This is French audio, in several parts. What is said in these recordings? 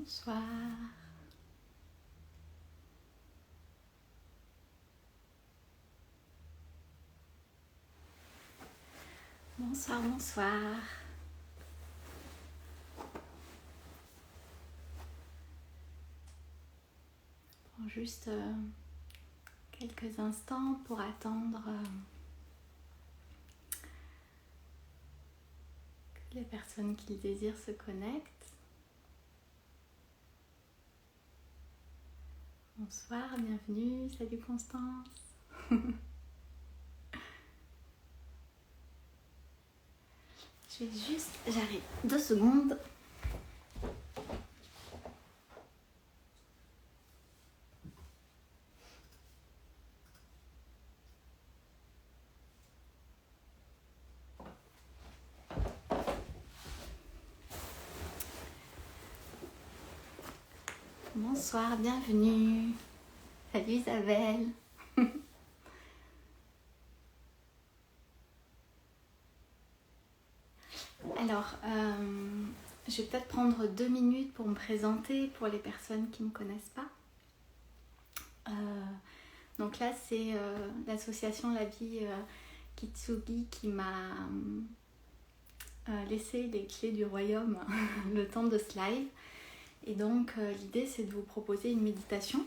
Bonsoir. Bonsoir, bonsoir. Prends juste quelques instants pour attendre que les personnes qui le désirent se connectent. Bonsoir, bienvenue, salut Constance. J'arrive 2 secondes. Bonsoir, bienvenue. Salut Isabelle. Alors, je vais peut-être prendre 2 minutes pour me présenter pour les personnes qui ne me connaissent pas. Donc là, c'est l'association La Vie Kitsugi qui m'a laissé les clés du royaume le temps de ce live. Et donc, l'idée, c'est de vous proposer une méditation.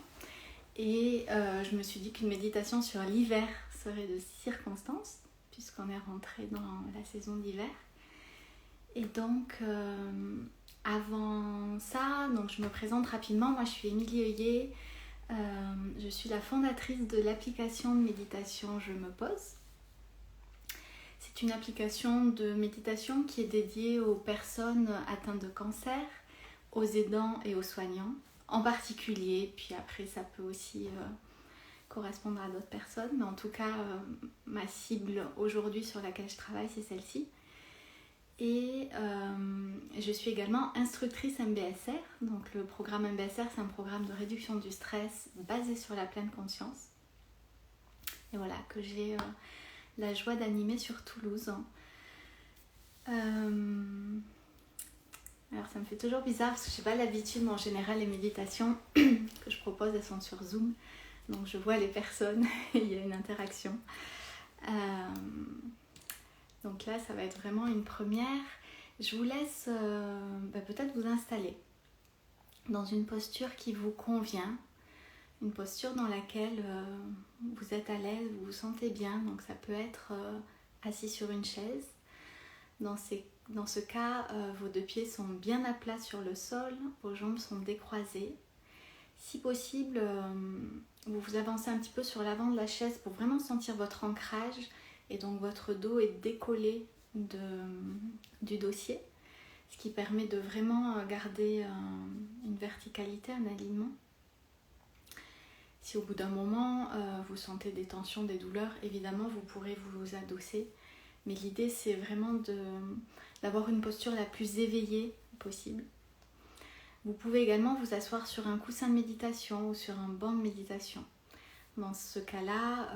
Et je me suis dit qu'une méditation sur l'hiver serait de circonstance, puisqu'on est rentré dans la saison d'hiver. Et donc, avant ça, donc je me présente rapidement. Moi, je suis Émilie Heuillet. Je suis la fondatrice de l'application de méditation Je me pose. C'est une application de méditation qui est dédiée aux personnes atteintes de cancer, aux aidants et aux soignants en particulier. Puis après, ça peut aussi correspondre à d'autres personnes. Mais en tout cas, ma cible aujourd'hui sur laquelle je travaille, c'est celle-ci. Et je suis également instructrice MBSR. Donc le programme MBSR, c'est un programme de réduction du stress basé sur la pleine conscience. Et voilà, que j'ai la joie d'animer sur Toulouse. Alors ça me fait toujours bizarre parce que je n'ai pas l'habitude, mais en général les méditations que je propose, elles sont sur Zoom. Donc je vois les personnes et il y a une interaction. Donc là, ça va être vraiment une première. Je vous laisse peut-être vous installer dans une posture qui vous convient, une posture dans laquelle vous êtes à l'aise, vous vous sentez bien. Donc ça peut être assis sur une chaise. Dans ce cas, vos 2 pieds sont bien à plat sur le sol, vos jambes sont décroisées. Si possible, vous vous avancez un petit peu sur l'avant de la chaise pour vraiment sentir votre ancrage. Et donc votre dos est décollé du dossier, ce qui permet de vraiment garder une verticalité, un alignement. Si au bout d'un moment vous sentez des tensions, des douleurs, évidemment vous pourrez vous adosser. Mais l'idée c'est vraiment d'avoir une posture la plus éveillée possible. Vous pouvez également vous asseoir sur un coussin de méditation ou sur un banc de méditation. Dans ce cas-là,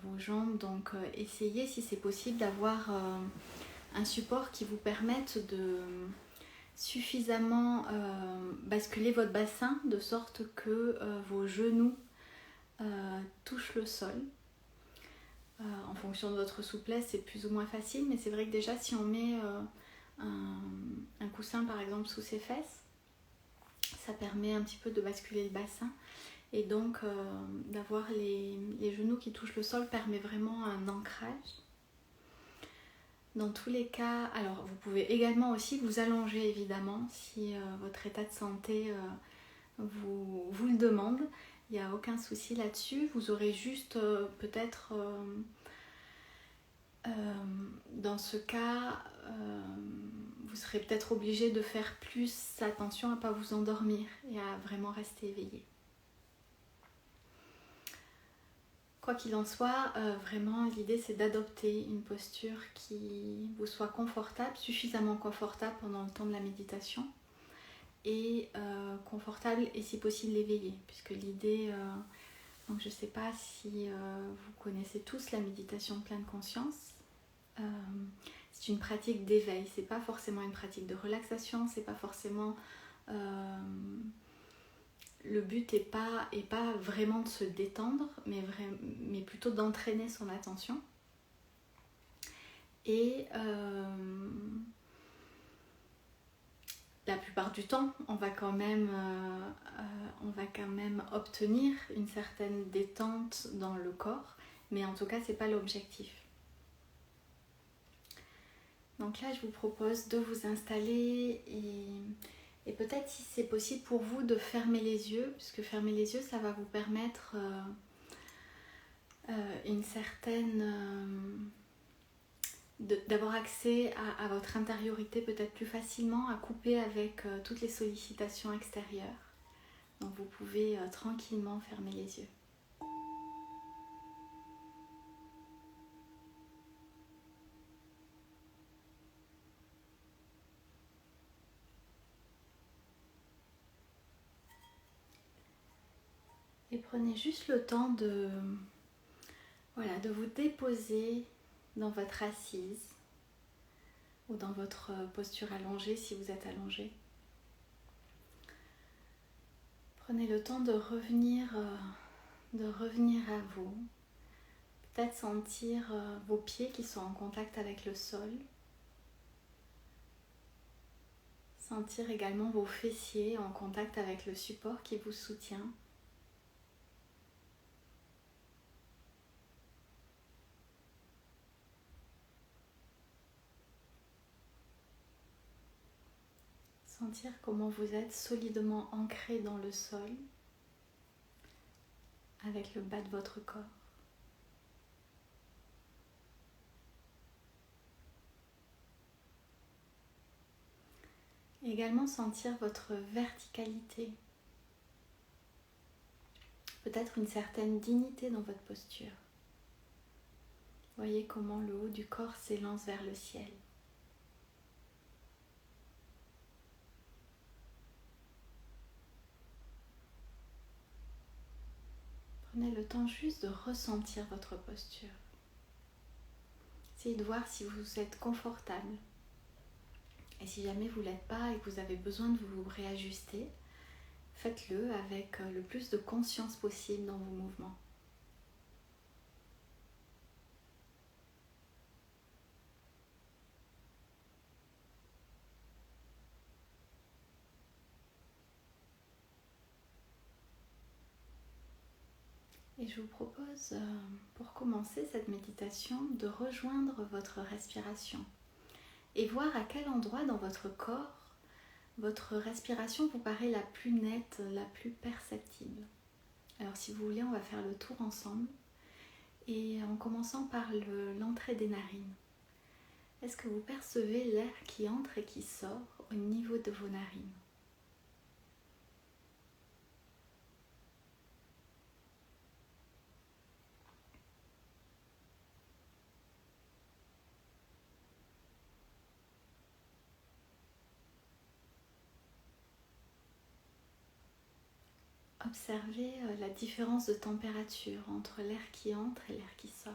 vos jambes, donc essayez si c'est possible d'avoir un support qui vous permette de suffisamment basculer votre bassin de sorte que vos genoux touchent le sol. En fonction de votre souplesse, c'est plus ou moins facile, mais c'est vrai que déjà si on met un coussin par exemple sous ses fesses, ça permet un petit peu de basculer le bassin. Et donc, d'avoir les genoux qui touchent le sol permet vraiment un ancrage. Dans tous les cas, alors vous pouvez également aussi vous allonger évidemment si votre état de santé vous le demande. Il n'y a aucun souci là-dessus. Vous aurez juste peut-être, dans ce cas, vous serez peut-être obligé de faire plus attention à ne pas vous endormir et à vraiment rester éveillé. Quoi qu'il en soit, vraiment l'idée c'est d'adopter une posture qui vous soit confortable, suffisamment confortable pendant le temps de la méditation et confortable et si possible éveillé, puisque l'idée, donc je ne sais pas si vous connaissez tous la méditation de pleine conscience, c'est une pratique d'éveil, c'est pas forcément une pratique de relaxation, c'est pas forcément Le but n'est pas vraiment de se détendre, mais plutôt d'entraîner son attention. Et la plupart du temps, on va quand même obtenir une certaine détente dans le corps, mais en tout cas, ce n'est pas l'objectif. Donc là, je vous propose de vous installer et peut-être si c'est possible pour vous de fermer les yeux, puisque fermer les yeux, ça va vous permettre une certaine... d'avoir accès à votre intériorité peut-être plus facilement, à couper avec toutes les sollicitations extérieures. Donc vous pouvez tranquillement fermer les yeux. Et prenez juste le temps de vous déposer dans votre assise ou dans votre posture allongée si vous êtes allongé. Prenez le temps de revenir à vous. Peut-être sentir vos pieds qui sont en contact avec le sol. Sentir également vos fessiers en contact avec le support qui vous soutient. Sentir comment vous êtes solidement ancré dans le sol avec le bas de votre corps. Et également sentir votre verticalité. Peut-être une certaine dignité dans votre posture. Voyez comment le haut du corps s'élance vers le ciel. Prenez le temps juste de ressentir votre posture. Essayez de voir si vous êtes confortable. Et si jamais vous ne l'êtes pas et que vous avez besoin de vous réajuster, faites-le avec le plus de conscience possible dans vos mouvements. Et je vous propose, pour commencer cette méditation, de rejoindre votre respiration et voir à quel endroit dans votre corps votre respiration vous paraît la plus nette, la plus perceptible. Alors si vous voulez, on va faire le tour ensemble et en commençant par l'entrée des narines. Est-ce que vous percevez l'air qui entre et qui sort au niveau de vos narines ? Observez la différence de température entre l'air qui entre et l'air qui sort.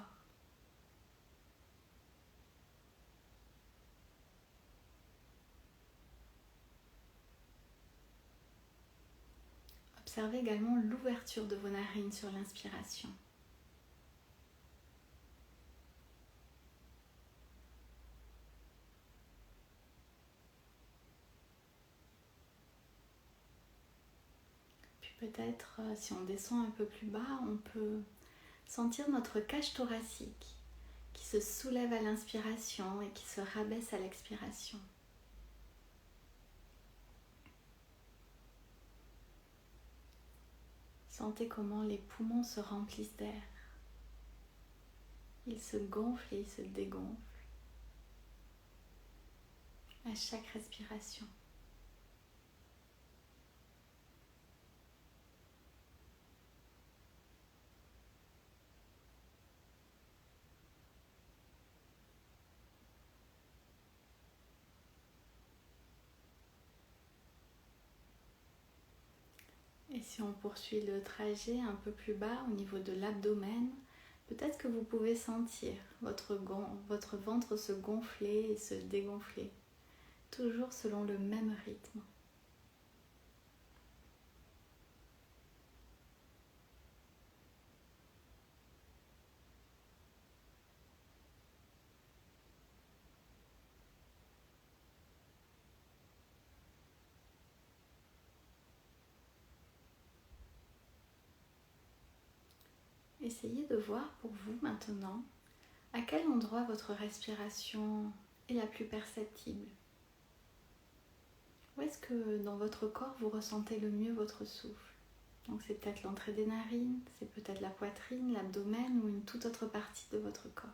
Observez également l'ouverture de vos narines sur l'inspiration. Peut-être, si on descend un peu plus bas, on peut sentir notre cage thoracique qui se soulève à l'inspiration et qui se rabaisse à l'expiration. Sentez comment les poumons se remplissent d'air. Ils se gonflent et ils se dégonflent à chaque respiration. Et si on poursuit le trajet un peu plus bas au niveau de l'abdomen, peut-être que vous pouvez sentir votre ventre se gonfler et se dégonfler, toujours selon le même rythme. Essayez de voir pour vous maintenant à quel endroit votre respiration est la plus perceptible. Où est-ce que dans votre corps vous ressentez le mieux votre souffle? Donc c'est peut-être l'entrée des narines, c'est peut-être la poitrine, l'abdomen ou une toute autre partie de votre corps.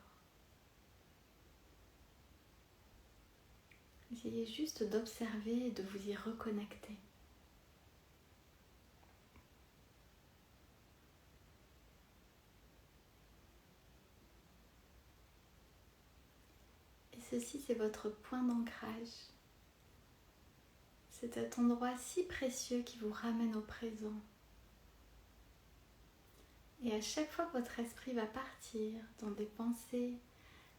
Essayez juste d'observer et de vous y reconnecter. Et ceci, c'est votre point d'ancrage. C'est cet endroit si précieux qui vous ramène au présent. Et à chaque fois que votre esprit va partir dans des pensées,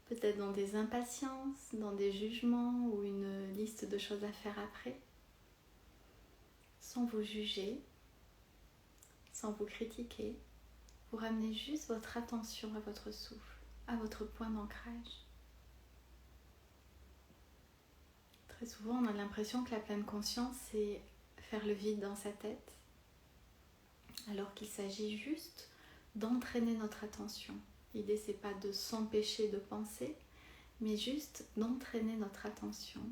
peut-être dans des impatiences, dans des jugements ou une liste de choses à faire après, sans vous juger, sans vous critiquer, vous ramenez juste votre attention à votre souffle, à votre point d'ancrage. Très souvent, on a l'impression que la pleine conscience, c'est faire le vide dans sa tête, alors qu'il s'agit juste d'entraîner notre attention. L'idée, c'est pas de s'empêcher de penser, mais juste d'entraîner notre attention.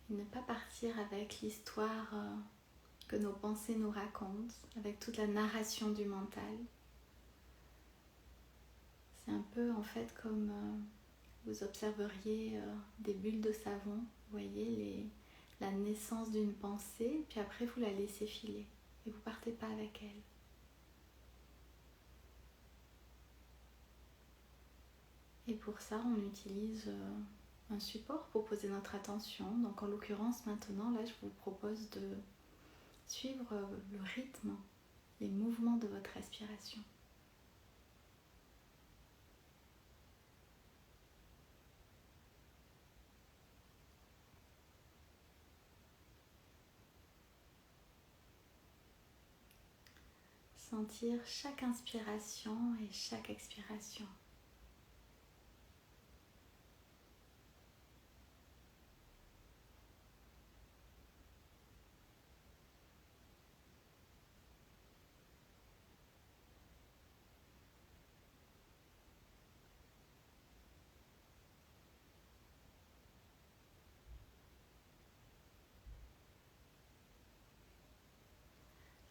Et ne pas partir avec l'histoire que nos pensées nous racontent, avec toute la narration du mental. C'est un peu en fait comme vous observeriez des bulles de savon, vous voyez la naissance d'une pensée, puis après vous la laissez filer et vous partez pas avec elle. Et pour ça, on utilise un support pour poser notre attention. Donc en l'occurrence, maintenant, là, je vous propose de suivre le rythme, les mouvements de votre respiration. Sentir chaque inspiration et chaque expiration.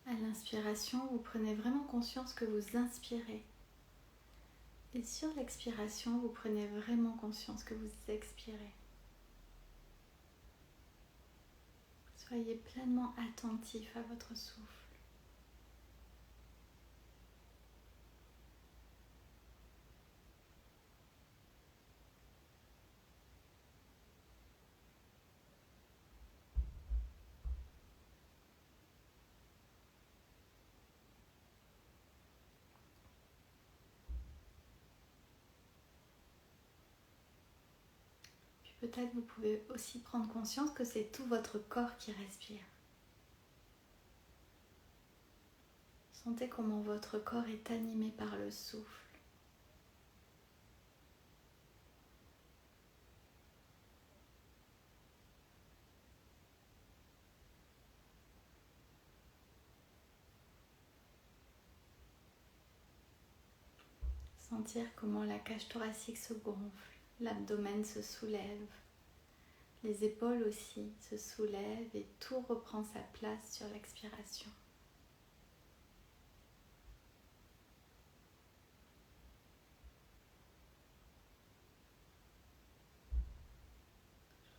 À l'inspiration, vous prenez vraiment conscience que vous inspirez. Et sur l'expiration, vous prenez vraiment conscience que vous expirez. Soyez pleinement attentif à votre souffle. Puis peut-être vous pouvez aussi prendre conscience que c'est tout votre corps qui respire. Sentez comment votre corps est animé par le souffle. Sentir comment la cage thoracique se gonfle, l'abdomen se soulève, les épaules aussi se soulèvent et tout reprend sa place sur l'expiration.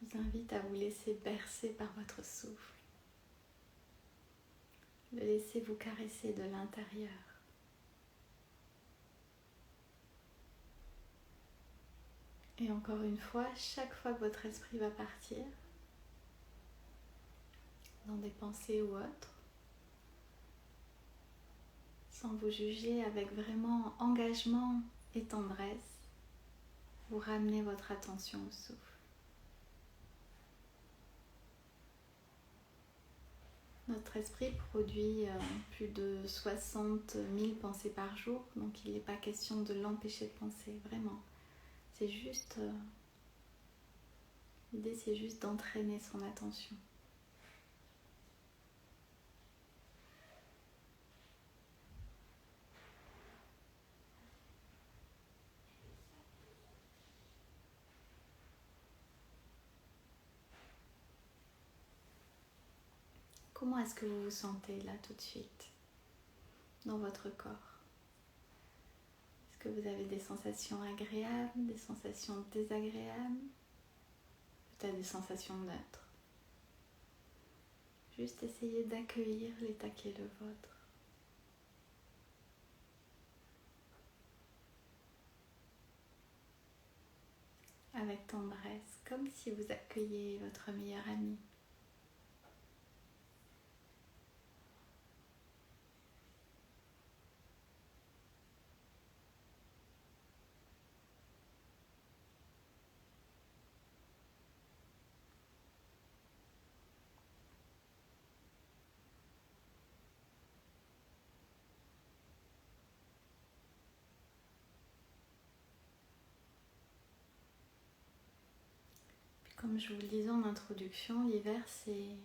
Je vous invite à vous laisser bercer par votre souffle. Le laisser vous caresser de l'intérieur. Et encore une fois, chaque fois que votre esprit va partir, dans des pensées ou autres, sans vous juger, avec vraiment engagement et tendresse, vous ramenez votre attention au souffle. Notre esprit produit plus de 60 000 pensées par jour, donc il n'est pas question de l'empêcher de penser, vraiment. C'est juste, l'idée c'est juste d'entraîner son attention. Comment est-ce que vous vous sentez là tout de suite dans votre corps? Est-ce que vous avez des sensations agréables, des sensations désagréables, peut-être des sensations neutres? Juste essayez d'accueillir l'état qui est le vôtre. Avec tendresse, comme si vous accueilliez votre meilleur ami. Comme je vous le disais en introduction, l'hiver on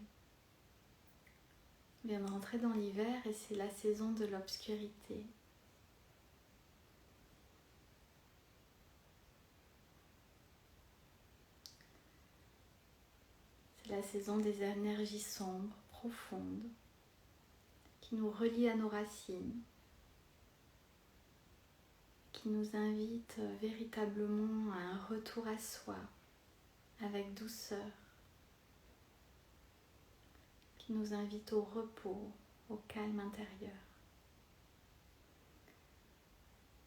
vient de rentrer dans l'hiver et c'est la saison de l'obscurité. C'est la saison des énergies sombres, profondes, qui nous relient à nos racines, qui nous invitent véritablement à un retour à soi, avec douceur, qui nous invite au repos, au calme intérieur.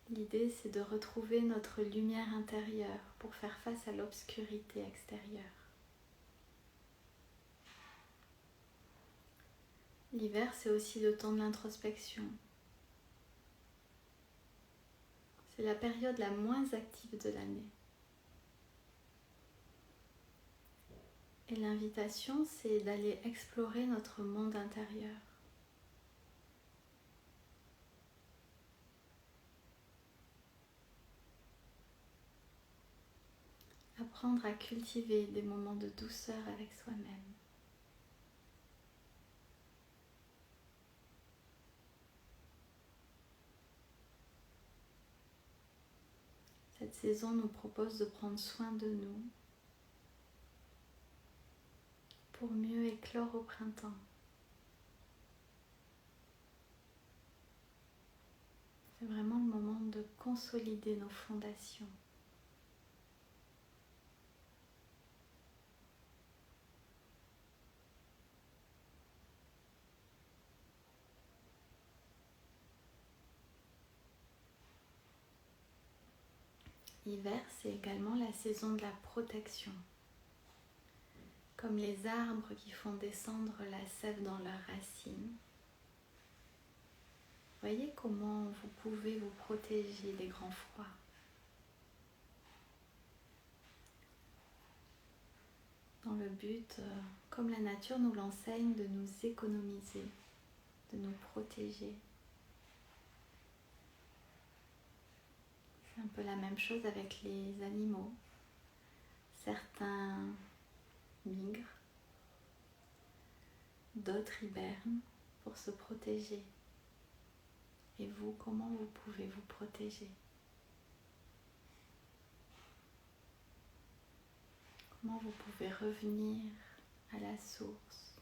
L'idée, c'est de retrouver notre lumière intérieure pour faire face à l'obscurité extérieure. L'hiver, c'est aussi le temps de l'introspection. C'est la période la moins active de l'année. Et l'invitation, c'est d'aller explorer notre monde intérieur. Apprendre à cultiver des moments de douceur avec soi-même. Cette saison nous propose de prendre soin de nous pour mieux éclore au printemps. C'est vraiment le moment de consolider nos fondations. L'hiver, c'est également la saison de la protection. Comme les arbres qui font descendre la sève dans leurs racines. Voyez comment vous pouvez vous protéger des grands froids. Dans le but, comme la nature nous l'enseigne, de nous économiser, de nous protéger. C'est un peu la même chose avec les animaux. Certains migrent, d'autres hibernent pour se protéger. Et vous, comment vous pouvez vous protéger? Comment vous pouvez revenir à la source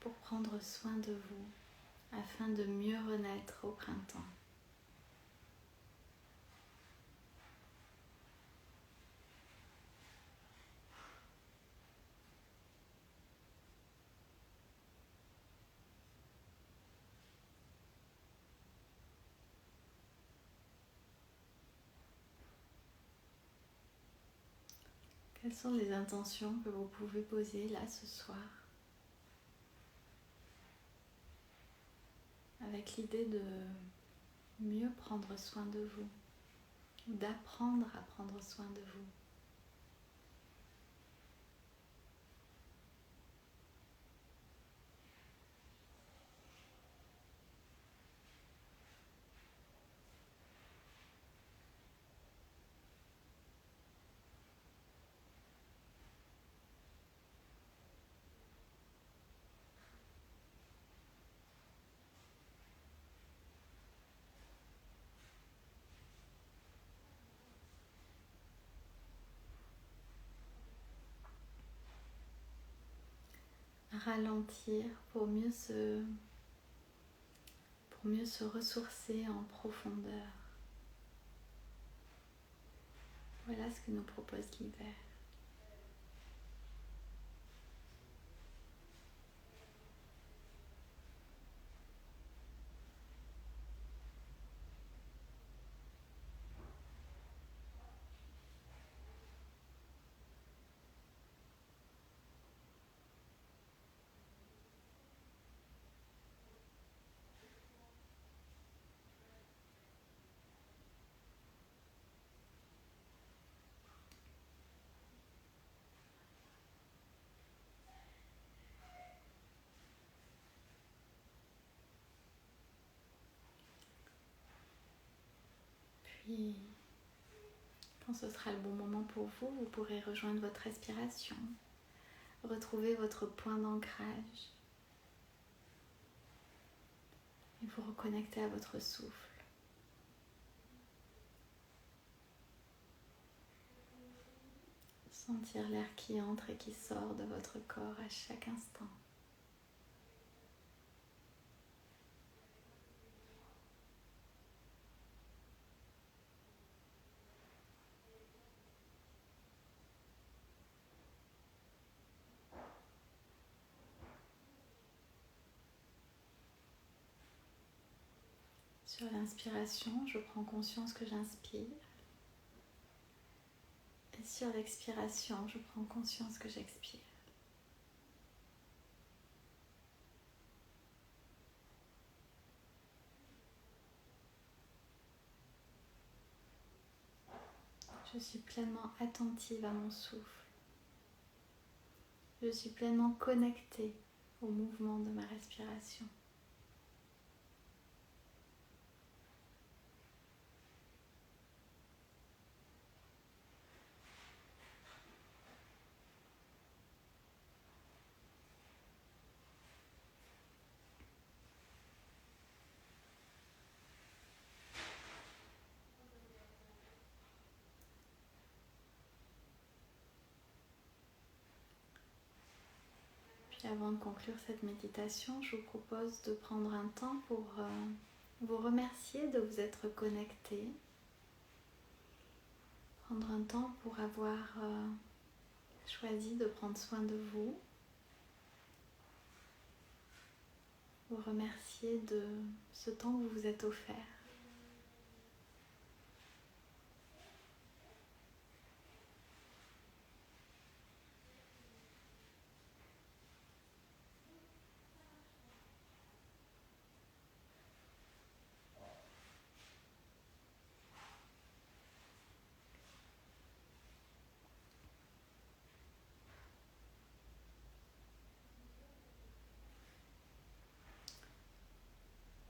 pour prendre soin de vous afin de mieux renaître au printemps? Quelles sont les intentions que vous pouvez poser là ce soir avec l'idée de mieux prendre soin de vous ou d'apprendre à prendre soin de vous? ralentir pour mieux se ressourcer en profondeur. Voilà ce que nous propose l'hiver. Puis, quand ce sera le bon moment pour vous, vous pourrez rejoindre votre respiration, retrouver votre point d'ancrage et vous reconnecter à votre souffle. Sentir l'air qui entre et qui sort de votre corps à chaque instant. Sur l'inspiration, je prends conscience que j'inspire. Et sur l'expiration, je prends conscience que j'expire. Je suis pleinement attentive à mon souffle. Je suis pleinement connectée au mouvement de ma respiration. Puis avant de conclure cette méditation, je vous propose de prendre un temps pour vous remercier de vous être connecté. Prendre un temps pour avoir choisi de prendre soin de vous. Vous remercier de ce temps que vous vous êtes offert.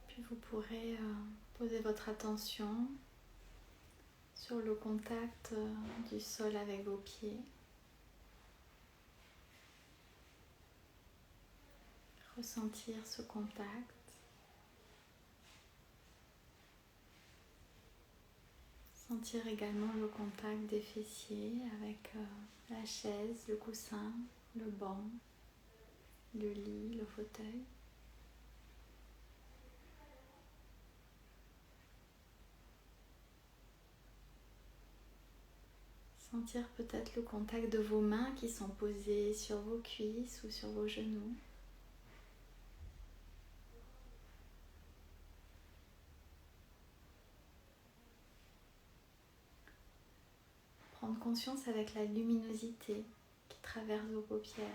Puis vous pourrez poser votre attention sur le contact du sol avec vos pieds. Ressentir ce contact. Sentir également le contact des fessiers avec la chaise, le coussin, le banc, le lit, le fauteuil. Sentir peut-être le contact de vos mains qui sont posées sur vos cuisses ou sur vos genoux. Prendre conscience avec la luminosité qui traverse vos paupières.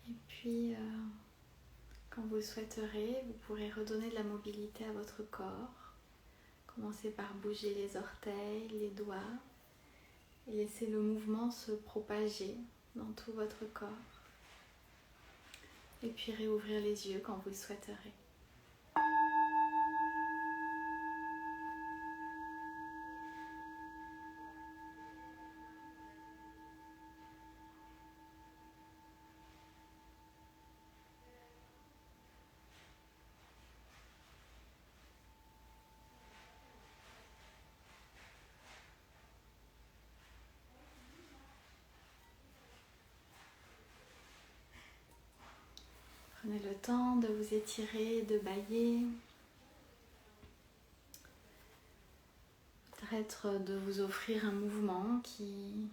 Et puis, quand vous le souhaiterez, vous pourrez redonner de la mobilité à votre corps. Commencez par bouger les orteils, les doigts et laissez le mouvement se propager dans tout votre corps. Et puis réouvrir les yeux quand vous le souhaiterez. Prenez le temps de vous étirer, de bâiller. Peut-être de vous offrir un mouvement qui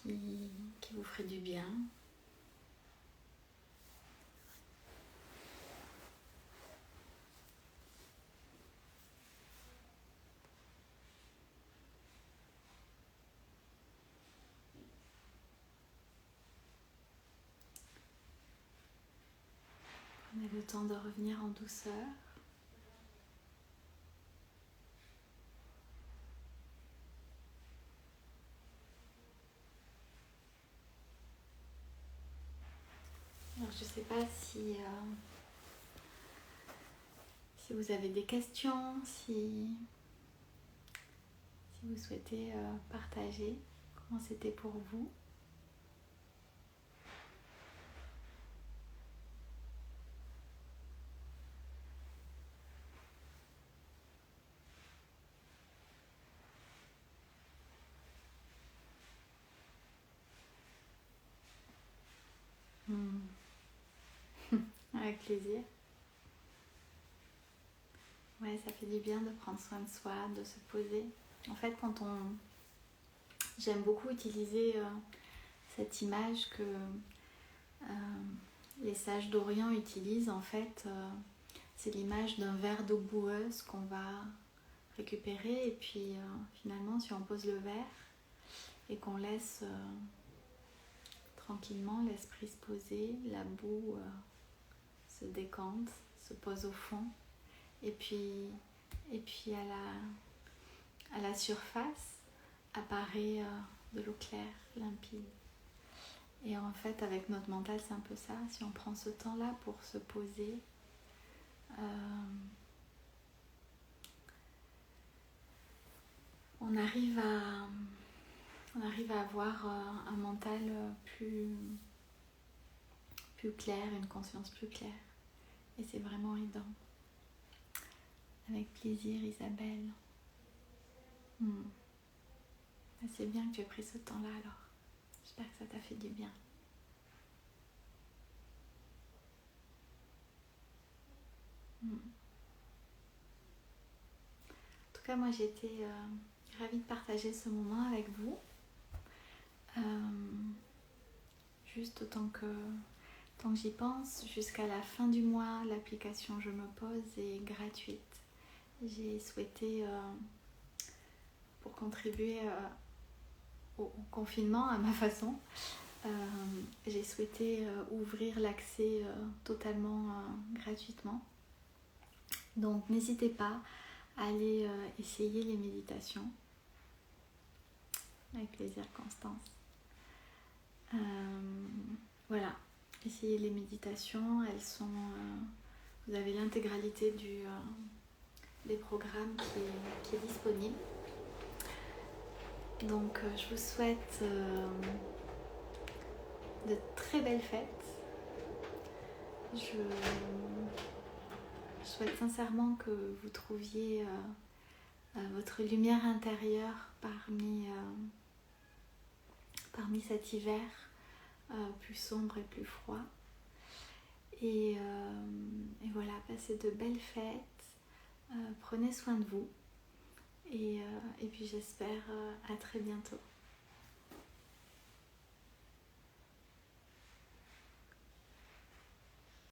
vous ferait du bien. Prenez le temps de revenir en douceur. Alors, je ne sais pas si vous avez des questions, si vous souhaitez partager comment c'était pour vous. Avec plaisir. Ouais, ça fait du bien de prendre soin de soi, de se poser. En fait, j'aime beaucoup utiliser cette image que les sages d'Orient utilisent. En fait, c'est l'image d'un verre d'eau boueuse qu'on va récupérer. Et puis, finalement, si on pose le verre et qu'on laisse tranquillement l'esprit se poser, la boue se décante, se pose au fond. Et puis à la surface apparaît de l'eau claire, limpide. Et en fait, avec notre mental, c'est un peu ça. Si on prend ce temps-là pour se poser, on arrive à avoir un mental plus clair, une conscience plus claire. Et c'est vraiment aidant. Avec plaisir, Isabelle. C'est bien que tu aies pris ce temps-là alors. J'espère que ça t'a fait du bien. En tout cas, moi j'ai été ravie de partager ce moment avec vous. Juste tant que j'y pense, jusqu'à la fin du mois, l'application Je me pose est gratuite. J'ai souhaité, pour contribuer au confinement à ma façon, j'ai souhaité ouvrir l'accès totalement gratuitement. Donc n'hésitez pas à aller essayer les méditations. Avec plaisir, Constance. Voilà, essayez les méditations. Elles sont, vous avez l'intégralité des programmes qui est disponible. Donc je vous souhaite de très belles fêtes. Je souhaite sincèrement que vous trouviez votre lumière intérieure parmi cet hiver plus sombre et plus froid. Et voilà, passez de belles fêtes, prenez soin de vous et puis j'espère à très bientôt.